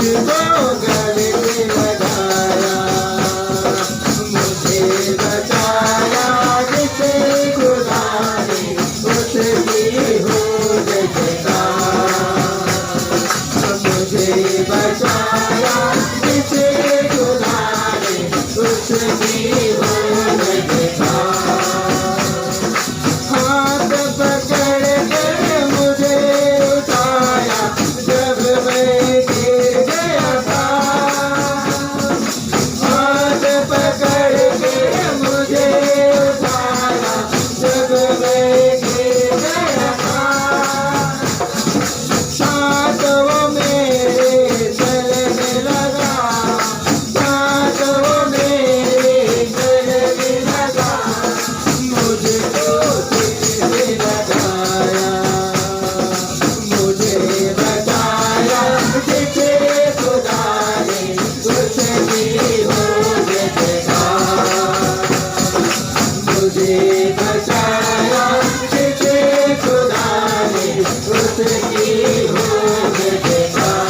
मुझको गले लगाया, मुझे बचाया जिसे खुदा ने, उसकी हो जयकार। मुझे बचाया जिसे खुदा ने, उसकी हो जयकार। हाथ पकड़ के मुझे उठाया जब मैं गिर गया था, हाथ पकड़ के मुझे उठाया जब मैं गिर गया था। साथ वो मेरे चलने लगा, साथ वो मेरे चलने लगा, मुझको तुझे लगाया, मुझे बचाया जिसे खुदा ने, उसकी हो जयकार। मुझे बचाया जिसे खुदा ने, उसकी हो जयकार।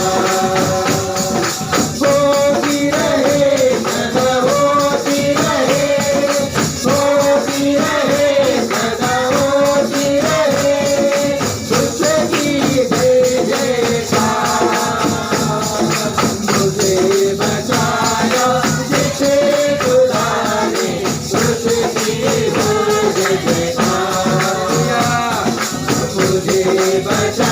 होती रहे सदा, होती रहे, होती रहे सदा, होती रहे उसकी जय जयकार। मुझे बचाया जिसे खुदा ने, उसकी हो जयकार। मुझे बचाया